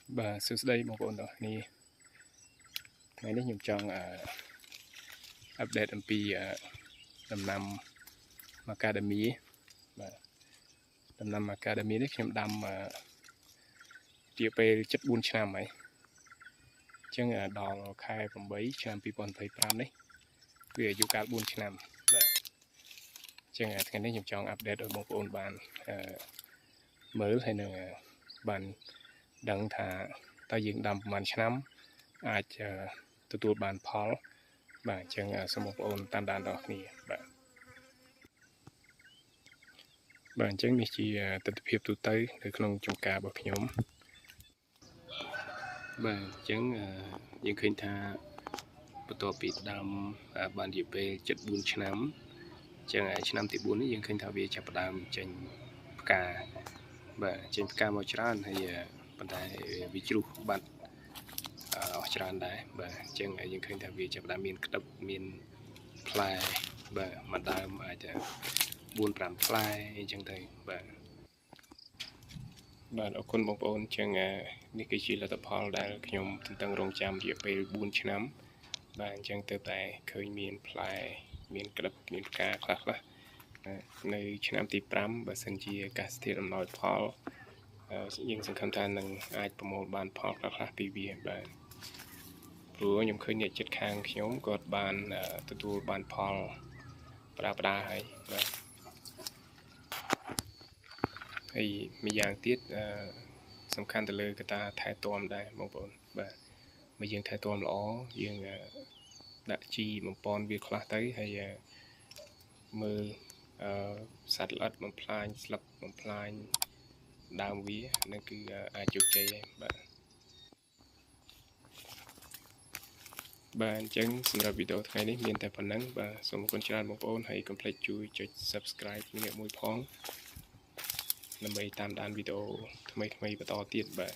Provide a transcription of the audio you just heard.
Bà sư đây một ổn rồi nè ngàyនេះខ្ញុំចង់update អំពីដំណាំ macadamia បាទដំណាំ macadamia នេះខ្ញុំដាំជាពេល74ឆ្នាំហើយអញ្ចឹងដល់ខែ8ឆ្នាំ2025នេះវាអាយុកាល4ឆ្នាំបាទអញ្ចឹងថ្ងៃនេះខ្ញុំចង់ update ឲ្យបងប្អូនបានមើលហើយនឹងបានដឹងថាតើយើងដាំប្រហែលឆ្នាំអាចទទួលបានផលបាទអញ្ចឹងសូមបងប្អូនតាមដានដល់គ្នាបាទអញ្ចឹងនេះជាទស្សនវិជ្ជាទូទៅនៅក្នុងចំការរបស់ខ្ញុំបាទអញ្ចឹងយើងឃើញថាបន្ទាប់ពីដាំបានរយៈពេល74ឆ្នាំអញ្ចឹងឆ្នាំទី4នេះយើងឃើញថាវាចាប់ផ្ដើមចេញផ្កាបាទចេញផ្កាមកច្រើនហើយប៉ុន្តែវាជ្រុះបាត់អស់ច្រើនដែរបាទអញ្ចឹងយើងឃើញថាវាចាប់ផ្ដើមមានក្តឹបមានផ្លែបាទមួយដើមអាច4-5ផ្លែអញ្ចឹងទៅបាទអរគុណបងប្អូនអញ្ចឹងនេះគឺជាលទ្ធផលដែលខ្ញុំទន្ទឹងរង់ចាំរយៈពេល4ឆ្នាំបាទអញ្ចឹងទៅតែឃើញមានផ្លែមានក្តឹបមានផ្កាខ្លះនៅឆ្នាំទី5បើសិនជាអាកាសធាតុអំណោយផលយើងសង្ឃឹមថានឹងអាចប្រមូលបានផលខ្លះពីវាបាទព្រោះខ្ញុំឃើញអ្នកជិតខាងខ្ញុំគាត់បានទទួលបានផលផ្ដាហើយបាទហើយម្យ៉ាងទៀតសំខាន់ទៅលើកត្តាថែទាំដែរបងប្អូនបាទបើយើងថែទាំល្អយើងដាក់ជីបំពន់វាខ្លះទៅហើយមើលសត្វល្អិតបំផ្លាញស្លឹកបំផ្លាញដើមវានឹងគឺអាចជោគជ័យហើយបាទអញ្ចឹងសម្រាប់វីដេអូថ្ងៃនេះមានតែប៉ុណ្្នឹងបាទសូមអរគុណច្រើនបងប្អូនហើយកុំភ្លេចជួយចុច Subscribe មួយផងដើម្បីតាមដានវីដេអូថ្មីបន្តទៀតបាទ